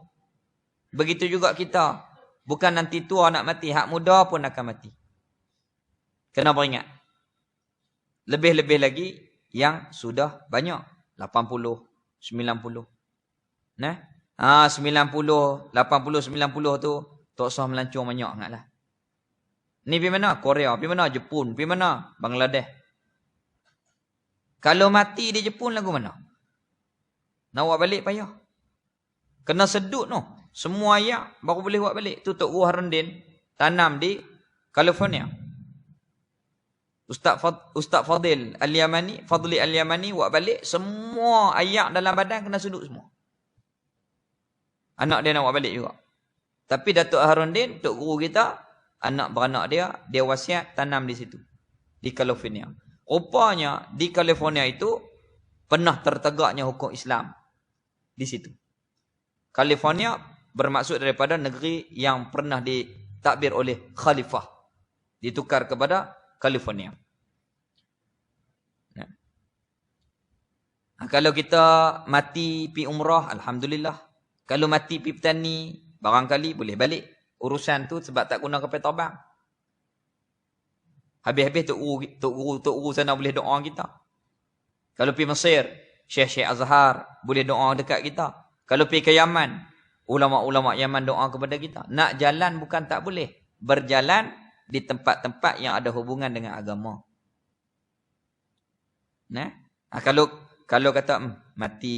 Begitu juga kita. Bukan nanti tua nak mati. Hak muda pun akan mati. Kena beringat. Lebih-lebih lagi yang sudah banyak. 80, 90. 90, 80, 90 tu tak usah melancong banyak sangatlah. Ni pergi mana? Korea. Pergi mana? Jepun. Pergi mana? Bangladesh. Kalau mati di Jepun lagu mana? Nak buat balik payah. Kena sedut no. Semua ayat baru boleh buat balik. Tu Tok Guru Harundin tanam di California. Ustaz Fadli Al-Yamani buat balik semua ayat dalam badan kena sedut semua. Anak dia nak buat balik juga. Tapi Datuk Harundin, Tok Guru kita, anak beranak dia wasiat tanam di situ. Di California. Rupanya di California itu pernah tertegaknya hukum Islam di situ. California bermaksud daripada negeri yang pernah ditakbir oleh khalifah. Ditukar kepada California. Kalau kita mati pi umrah, alhamdulillah. Kalau mati pi petani, barangkali boleh balik urusan tu sebab tak guna kapal terbang. Habis-habis Tok Guru sana boleh doa kita. Kalau pergi Mesir, Syekh Azhar boleh doa dekat kita. Kalau pergi ke Yaman, ulama-ulama Yaman doa kepada kita. Nak jalan bukan tak boleh. berjalan di tempat-tempat yang ada hubungan dengan agama. Nah, kalau kata mati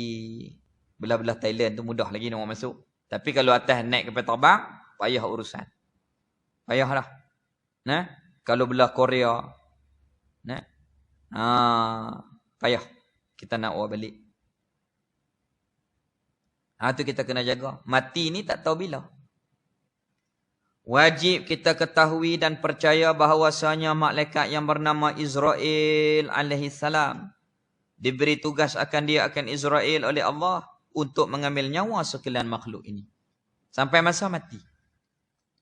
belah-belah Thailand tu mudah lagi nak masuk. Tapi kalau atas naik kapal terbang, payah urusan. Payahlah. Nah, kalau belah Korea, nah, payah kita nak balik. Tu kita kena jaga. Mati ni tak tahu bila. Wajib kita ketahui dan percaya bahawasanya malaikat yang bernama Israel alaihi salam diberi tugas akan Israel oleh Allah untuk mengambil nyawa sekalian makhluk ini sampai masa mati.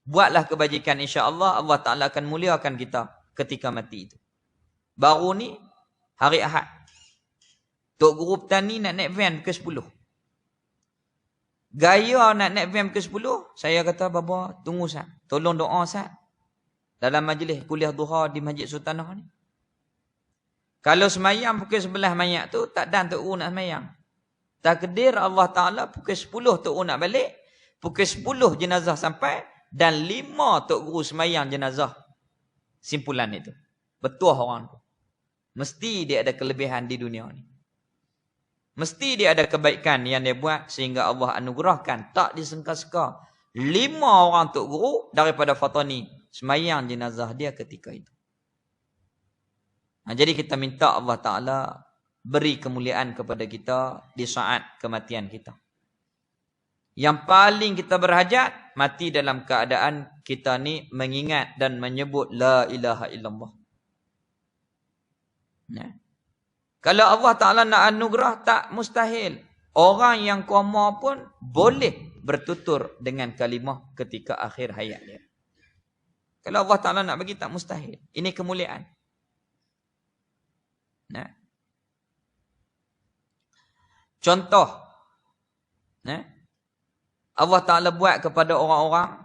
Buatlah kebajikan, insya-Allah Allah Taala akan muliakan kita ketika mati itu. Baru ni hari Ahad, Tok Guru Petani nak naik van ke 10. Gaya nak naik van ke 10, saya kata, Baba, tunggu Sat. Tolong doa Sat. Dalam majlis kuliah duha di Masjid Sultanah ni. Kalau semayang pukul 11 mayat tu, tak dan Tok Guru nak semayang. Takdir Allah Ta'ala pukul 10 Tok Guru nak balik. Pukul 10 jenazah sampai. Dan 5 Tok Guru semayang jenazah. Simpulan itu. Betul orang tu. Mesti dia ada kelebihan di dunia ni. Mesti dia ada kebaikan yang dia buat sehingga Allah anugerahkan. Tak disengka-sengka. 5 orang Tok Guru daripada Fatani semayang jenazah dia ketika itu. Jadi kita minta Allah Ta'ala beri kemuliaan kepada kita di saat kematian kita. Yang paling kita berhajat, mati dalam keadaan kita ni mengingat dan menyebut La ilaha illallah. Nah. Kalau Allah Ta'ala nak anugerah, tak mustahil. Orang yang koma pun boleh bertutur dengan kalimah ketika akhir hayat dia. Kalau Allah Ta'ala nak bagi, tak mustahil. Ini kemuliaan. Nah. Contoh. Nah. Allah Ta'ala buat kepada orang-orang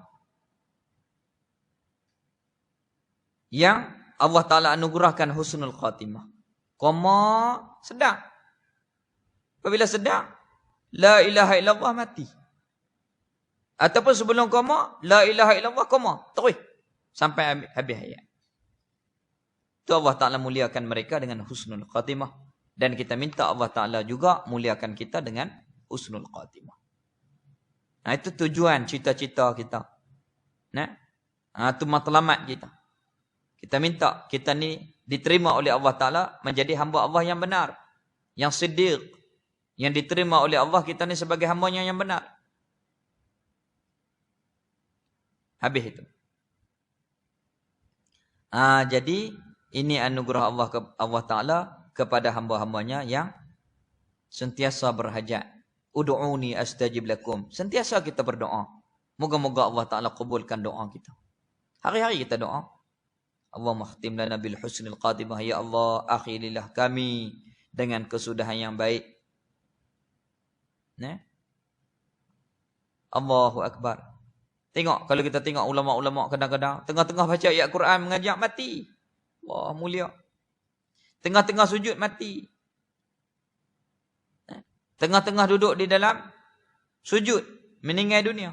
yang Allah Ta'ala anugerahkan husnul khatimah. Koma sedang. Apabila sedang, La ilaha illallah mati. Ataupun sebelum koma, La ilaha illallah koma. Terus. Sampai habis hayat. Itu Allah Ta'ala muliakan mereka dengan husnul khatimah. Dan kita minta Allah Ta'ala juga muliakan kita dengan husnul khatimah. Itu tujuan cita-cita kita. Itu matlamat kita. Kita minta kita ni diterima oleh Allah Ta'ala menjadi hamba Allah yang benar. Yang siddiq. Yang diterima oleh Allah kita ni sebagai hambanya yang benar. Habis itu. Jadi ini anugerah Allah Ta'ala kepada hamba-hambanya yang sentiasa berhajat. Ud'uni astajib lakum. Sentiasa kita berdoa. Moga-moga Allah Ta'ala kubulkan doa kita. Hari-hari kita doa. Allahumma khtim lana bil husnil khatimah. Ya Allah, akhirilah kami dengan kesudahan yang baik. Allahu Akbar. Tengok, kalau kita tengok ulama-ulama kadang-kadang tengah-tengah baca ayat Quran mengajak mati. Wah, mulia. Tengah-tengah sujud mati. Tengah-tengah duduk di dalam sujud meninggal dunia.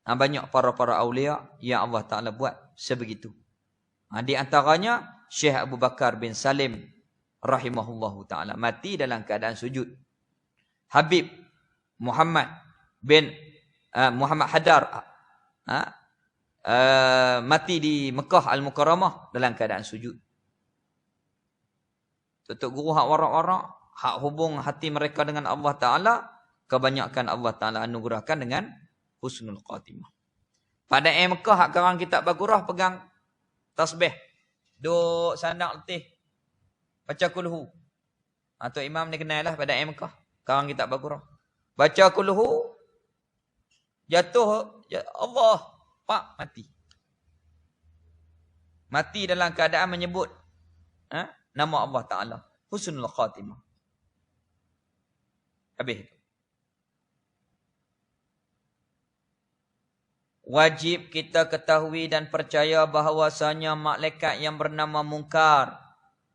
Banyak para-para awliya yang Allah Ta'ala buat sebegitu. Di antaranya Syekh Abu Bakar bin Salim rahimahullahu ta'ala mati dalam keadaan sujud. Habib Muhammad bin Muhammad Hadar mati di Mekah Al-Mukarramah dalam keadaan sujud. Tutup guru hak warak-warak, hak hubung hati mereka dengan Allah Ta'ala, kebanyakan Allah Ta'ala anugerahkan dengan husnul khatimah. Pada Mekah hak karang kitab Baqarah pegang tasbih. Duk sandak letih. Baca kulhu. Atau imam ni kenal lah pada Mekah. Karang kitab Baqarah. Baca kulhu. Jatuh. Allah. Pak. Mati. Mati dalam keadaan menyebut nama Allah Ta'ala. Husnul khatimah. Habis itu. Wajib kita ketahui dan percaya bahawasanya malaikat yang bernama Munkar,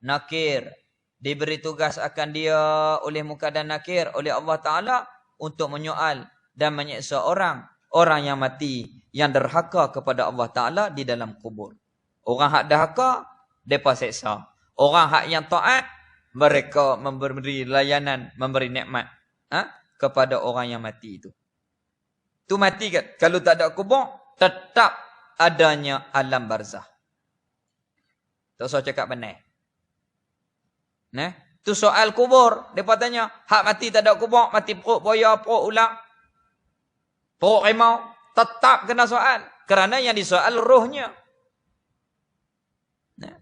Nakir, diberi tugas akan dia oleh Munkar dan Nakir, oleh Allah Ta'ala untuk menyoal dan menyeksa orang orang yang mati yang derhaka kepada Allah Ta'ala di dalam kubur. Orang hak derhaka, mereka seksa. Orang hak yang taat, mereka memberi layanan, memberi nikmat kepada orang yang mati itu. Tu mati kan? Kalau tak ada kubur, tetap adanya alam barzah. Tak usah cakap benar. Nah, tu soal kubur. Mereka tanya, hak mati tak ada kubur, mati perut boya, perut ulang, perut rimau, tetap kena soal. Kerana yang disoal rohnya. Nah.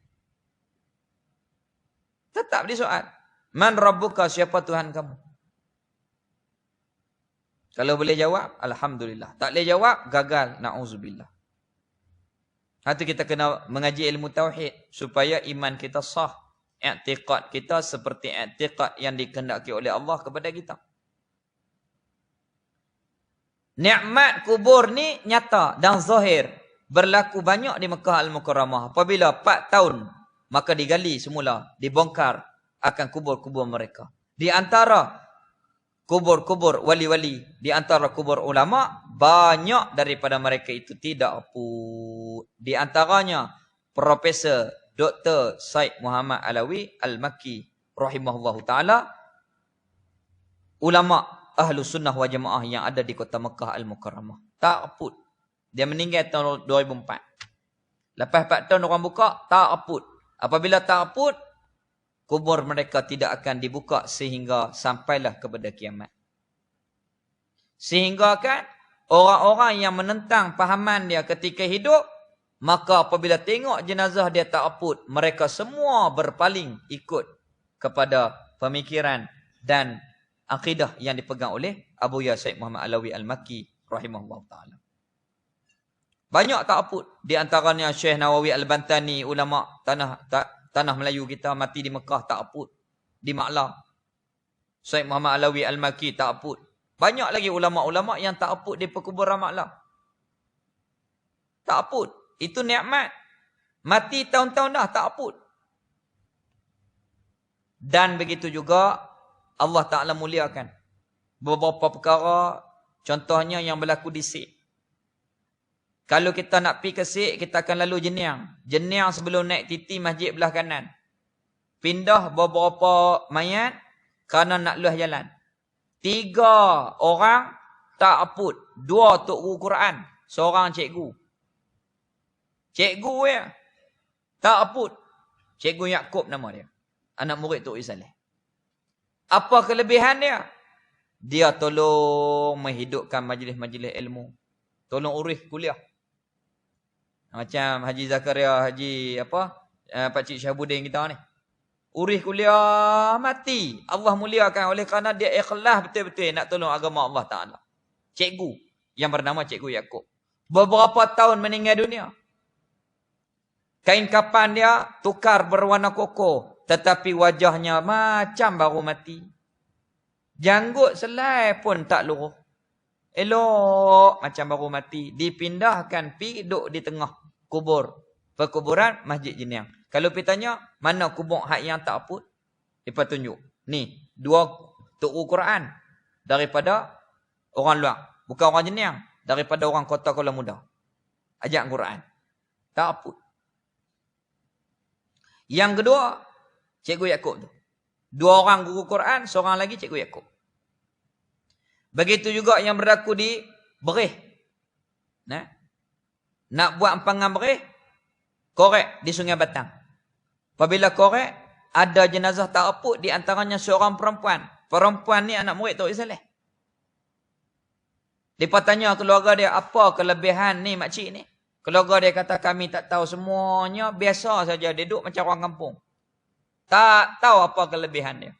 Tetap disoal. Man rabbuka, siapa Tuhan kamu? Kalau boleh jawab, alhamdulillah. Tak boleh jawab, gagal, na'udzubillah. Itu kita kena mengaji ilmu tauhid supaya iman kita sah. I'tiqad kita seperti i'tiqad yang dikehendaki oleh Allah kepada kita. Nikmat kubur ni nyata dan zahir. Berlaku banyak di Mekah Al-Mukarramah. Apabila 4 tahun, maka digali semula, dibongkar akan kubur-kubur mereka. Di antara kubur-kubur wali-wali, di antara kubur ulama, banyak daripada mereka itu tidak aput. Di antaranya Profesor Dr. Said Muhammad Alawi Al-Makki rahimahullahu ta'ala, ulama ahlu sunnah wal jamaah yang ada di kota Mekah Al-Mukarramah. Tak aput. Dia meninggal tahun 2004. Lepas 4 tahun orang buka, tak aput. Apabila tak aput, kubur mereka tidak akan dibuka sehingga sampailah kepada kiamat. Sehingga kan orang-orang yang menentang fahaman dia ketika hidup, maka apabila tengok jenazah dia tak aput, mereka semua berpaling ikut kepada pemikiran dan akidah yang dipegang oleh Abu Said Muhammad Alawi Al-Makki rahimahullah ta'ala. Banyak tak aput. Di antaranya Syekh Nawawi Al-Bantani, ulama tanah Melayu kita, mati di Mekah tak aput. Di Maklah. Syekh Muhammad Alawi Al-Makki tak aput. Banyak lagi ulama-ulama yang tak aput di perkuburan Maklah. Tak aput. Itu nikmat. Mati tahun-tahun dah tak aput. Dan begitu juga Allah Ta'ala muliakan beberapa perkara, contohnya yang berlaku di Sik. Kalau kita nak pergi ke Sik, kita akan lalu Jeniang. Jeniang sebelum naik titi masjid belah kanan. Pindah beberapa mayat kerana nak luah jalan. 3 orang tak aput. 2 tok guru Quran. Seorang cikgu. Cikgu ya. Tak aput. Cikgu Yaakob nama dia. Anak murid Tok Isaleh. Apa kelebihan dia? Dia tolong menghidupkan majlis-majlis ilmu. Tolong urus kuliah. Macam Haji Zakaria, Haji Pakcik Syahabuddin kita ni. Urus kuliah mati. Allah muliakan oleh kerana dia ikhlas betul-betul nak tolong agama Allah Ta'ala. Cikgu yang bernama Cikgu Yaakob. Beberapa tahun meninggal dunia. Kain kapan dia tukar berwarna koko. Tetapi wajahnya macam baru mati. Janggut selai pun tak luruh. Elok macam baru mati. Dipindahkan pergi duduk di tengah kubur. Perkuburan Masjid Jeniang. Kalau pergi tanya, mana kubur hak yang tak aput? Dia tunjuk. Ni, 2 tok Quran. Daripada orang luar. Bukan orang Jeniang. Daripada orang kota Kuala Muda. Ajak Quran. Tak aput. Yang kedua, Cikgu Yaakob tu. 2 orang guru Quran, seorang lagi Cikgu Yaakob. Begitu juga yang berlaku di Berih. Nak buat empangan Berih, korek di Sungai Batang. Apabila korek, ada jenazah tak aput, di antaranya seorang perempuan. Perempuan ni anak murid Tok Isaleh. Dia tanya keluarga dia, apa kelebihan ni makcik ni? Keluarga dia kata, kami tak tahu semuanya, biasa saja. Dia duduk macam orang kampung. Tak tahu apa kelebihan dia.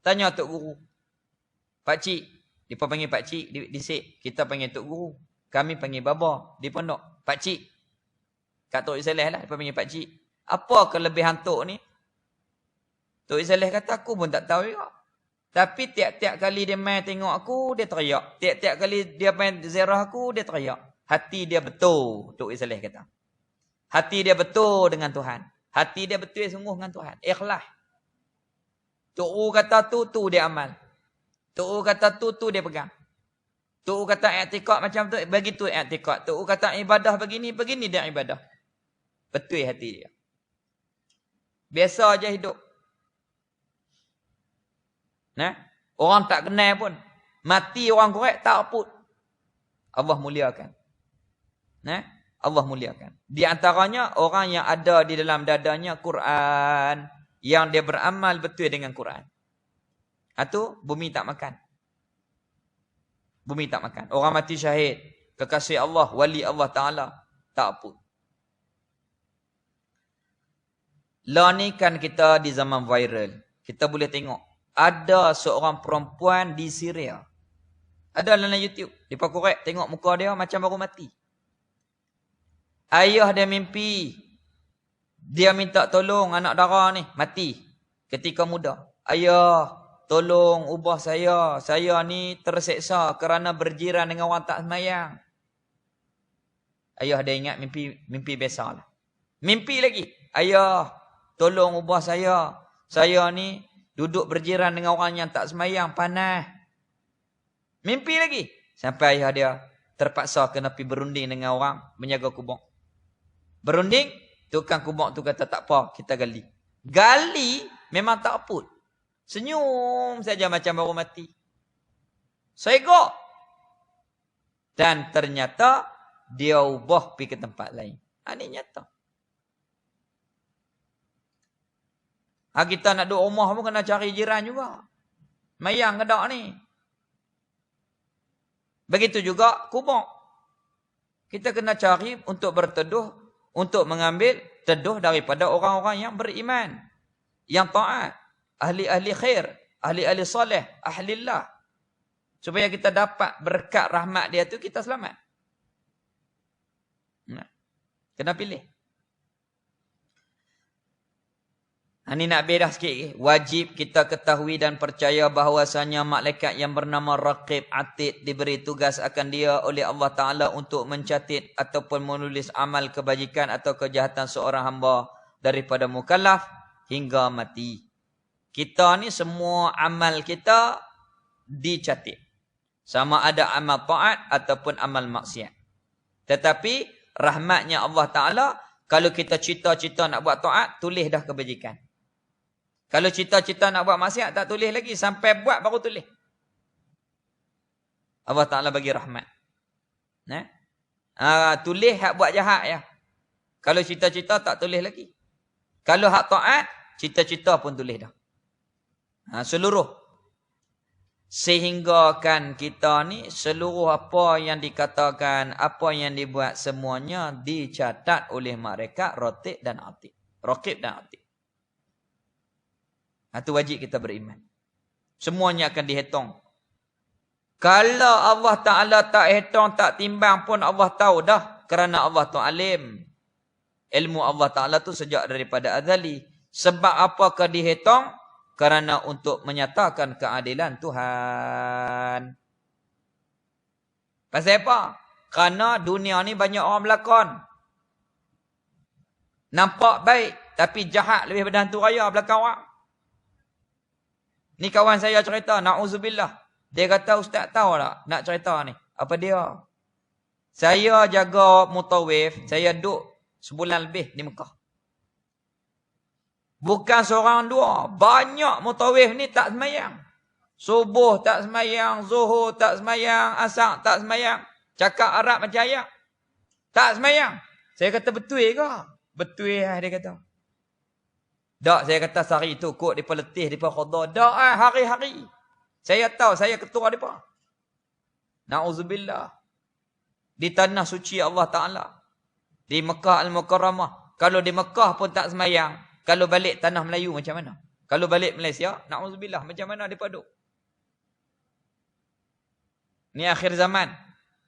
Tanya Tok Guru. Pakcik. Dia panggil pakcik di Sik. Kita panggil Tok Guru. Kami panggil baba di pondok. Pakcik. Kat Tok Isaleh lah. Dia panggil pakcik. Apa kelebihan Tok ni? Tok Isaleh kata, aku pun tak tahu juga. Tapi tiap-tiap kali dia main tengok aku, dia teriak. Tiap-tiap kali dia main ziarah aku, dia teriak. Hati dia betul, Tok Isaleh kata. Hati dia betul dengan Tuhan. Hati dia betul sungguh dengan Tuhan. Ikhlas. Tok U kata tu dia amal. Tok U kata tu dia pegang. Tok kata i'tikad macam tu, begitu i'tikad. Tok kata ibadah begini dia ibadah. Betul hati dia. Biasa aja hidup. Nah, orang tak kenal pun. Mati orang korek tak aput. Allah muliakan. Nah, Allah muliakan. Di antaranya orang yang ada di dalam dadanya Quran, yang dia beramal betul dengan Quran. Atau bumi tak makan. Bumi tak makan. Orang mati syahid, kekasih Allah, wali Allah Taala, tak aput. Lah ni kan kita di zaman viral. Kita boleh tengok ada seorang perempuan di Syria. Ada dalam YouTube. Depa korek tengok muka dia macam baru mati. Ayah dia mimpi. Dia minta tolong anak dara ni mati ketika muda. Ayah, tolong ubah saya. Saya ni terseksa kerana berjiran dengan orang tak sembahyang. Ayah dia ingat mimpi biasa lah. Mimpi lagi. Ayah, tolong ubah saya. Saya ni duduk berjiran dengan orang yang tak sembahyang, panas. Mimpi lagi. Sampai ayah dia terpaksa kena pergi berunding dengan orang menjaga kubur. Berunding, tukang kubur tu kata tak apa, kita gali. Gali memang tak aput. Senyum saja macam baru mati. Segok. Dan ternyata dia ubah pergi ke tempat lain. Ini nyata. Kita nak duduk rumah pun kena cari jiran juga. Mayang ke tak ni? Begitu juga kubur. Kita kena cari untuk berteduh, untuk mengambil teduh daripada orang-orang yang beriman, yang taat, ahli-ahli khair, ahli-ahli soleh, ahlillah. Supaya kita dapat berkat rahmat dia tu, kita selamat. Nah, kena pilih. Ini nak bedah sikit. Wajib kita ketahui dan percaya bahawasanya malaikat yang bernama Raqib Atid diberi tugas akan dia oleh Allah Ta'ala untuk mencatat ataupun menulis amal kebajikan atau kejahatan seorang hamba daripada mukallaf hingga mati. Kita ni semua amal kita dicatat. Sama ada amal taat ataupun amal maksiat. Tetapi rahmatnya Allah Ta'ala, kalau kita cita-cita nak buat taat, tulis dah kebajikan. Kalau cita-cita nak buat maksiat, tak tulis lagi. Sampai buat baru tulis. Allah Ta'ala bagi rahmat. Tulis hak buat jahat ya. Kalau cita-cita tak tulis lagi. Kalau hak taat, cita-cita pun tulis dah. Seluruh. Sehingga kan kita ni, seluruh apa yang dikatakan, apa yang dibuat, semuanya dicatat oleh malaikat Raqib dan Atid. Raqib dan Atid. Itu wajib kita beriman. Semuanya akan dihitung. Kalau Allah Ta'ala tak hitung, tak timbang pun Allah tahu dah. Kerana Allah tu alim. Ilmu Allah Ta'ala tu sejak daripada azali. Sebab apakah dihitung? Kerana untuk menyatakan keadilan Tuhan. Pasal apa? Kerana dunia ni banyak orang berlakon. Nampak baik. Tapi jahat lebih pada hantu raya belakang orang. Ni kawan saya cerita, na'udzubillah. Dia kata, ustaz tahu tak nak cerita ni? Apa dia? Saya jaga motorwave, saya duduk sebulan lebih di Mekah. Bukan seorang dua, banyak motorwave ni tak semayang. Subuh tak semayang, zuhur tak semayang, asar tak semayang. Cakap Arab macam ayat. Tak semayang. Saya kata betul ke? Betul lah dia kata. Tak, saya kata sehari tu kot mereka letih, mereka khudar. Tak hari-hari. Saya tahu, saya ketua mereka. Na'udzubillah. Di tanah suci Allah Ta'ala. Di Mekah Al-Mukarramah. Kalau di Mekah pun tak semayang. Kalau balik tanah Melayu macam mana? Kalau balik Malaysia, na'udzubillah. Macam mana mereka duduk? Ni akhir zaman.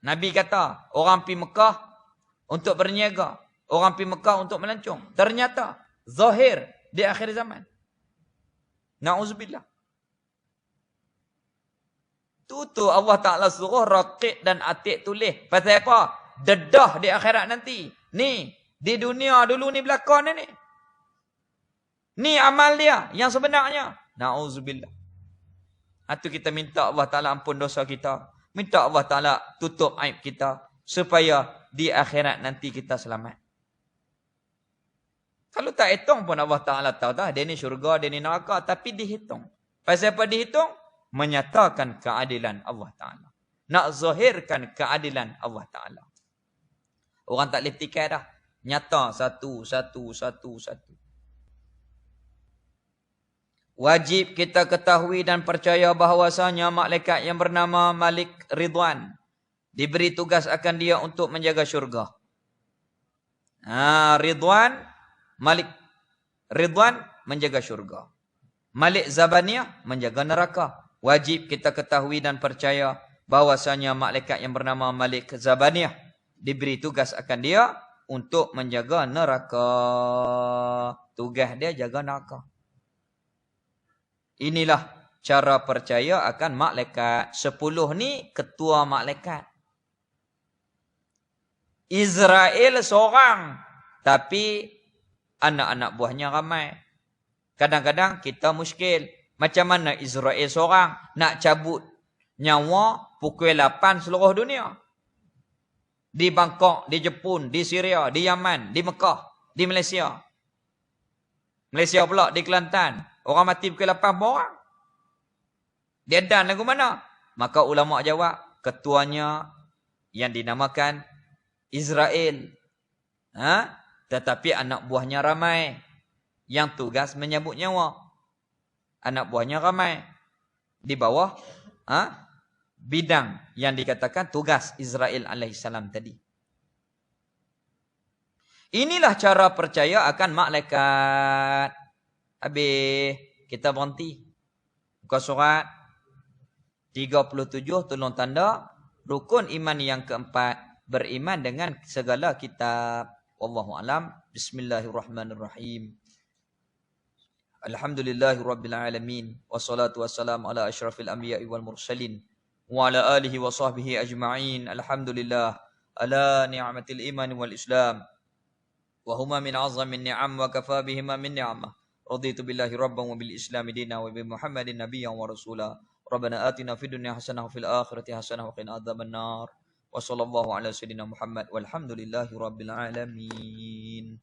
Nabi kata, orang pergi Mekah untuk berniaga. Orang pergi Mekah untuk melancong. Ternyata, zahir. Di akhir zaman. Na'udzubillah. Tu Allah Ta'ala suruh Raqib dan Atid tulis. Pasal apa? Dedah di akhirat nanti. Ni. Di dunia dulu ni berlakon ni. Ni amal dia. Yang sebenarnya. Na'udzubillah. Itu kita minta Allah Ta'ala ampun dosa kita. Minta Allah Ta'ala tutup aib kita supaya di akhirat nanti kita selamat. Kalau tak hitung pun Allah Ta'ala tahu dah. Dia ni syurga, dia ni neraka. Tapi dihitung. Pasal apa dihitung? Menyatakan keadilan Allah Ta'ala. Nak zahirkan keadilan Allah Ta'ala. Orang tak boleh petikai dah. Nyata satu. Wajib kita ketahui dan percaya bahawasanya malaikat yang bernama Malik Ridwan diberi tugas akan dia untuk menjaga syurga. Malik Ridwan menjaga syurga. Malik Zabaniyah menjaga neraka. Wajib kita ketahui dan percaya bahawasanya malaikat yang bernama Malik Zabaniyah diberi tugas akan dia untuk menjaga neraka. Tugas dia jaga neraka. Inilah cara percaya akan malaikat. 10 ni ketua malaikat. Israel seorang, tapi anak-anak buahnya ramai. Kadang-kadang kita muskil. Macam mana Israel seorang nak cabut nyawa pukul 8 seluruh dunia? Di Bangkok, di Jepun, di Syria, di Yaman, di Mekah, di Malaysia. Malaysia pula di Kelantan. Orang mati pukul 8 orang. Dia dan lagu mana? Maka ulama jawab, ketuanya yang dinamakan Israel. Tetapi anak buahnya ramai. Yang tugas menyabut nyawa. Anak buahnya ramai. Di bawah bidang yang dikatakan tugas Israel alaihissalam tadi. Inilah cara percaya akan malaikat. Habis kita berhenti. Muka surat 37 tulang tanda rukun iman yang keempat, beriman dengan segala kitab. Wallahu alam. Bismillahirrahmanirrahim. Alhamdulillahirabbil alamin wassalatu wassalamu ala asyrafil anbiya'i wal mursalin wa ala alihi wa sahbihi ajma'in. Alhamdulillah ala ni'matil iman wal islam wa huma min azamin ni'am wa kafa bihima min ni'amah. Raditu billahi rabban wa bil islami dinan wa bi Muhammadin nabiyyan wa rasula. Rabbana atina fid dunya hasanah wa fil akhirati hasanah wa qina adzabannar. Wa sallallahu ala sayyidina Muhammad walhamdulillahi rabbil alamin.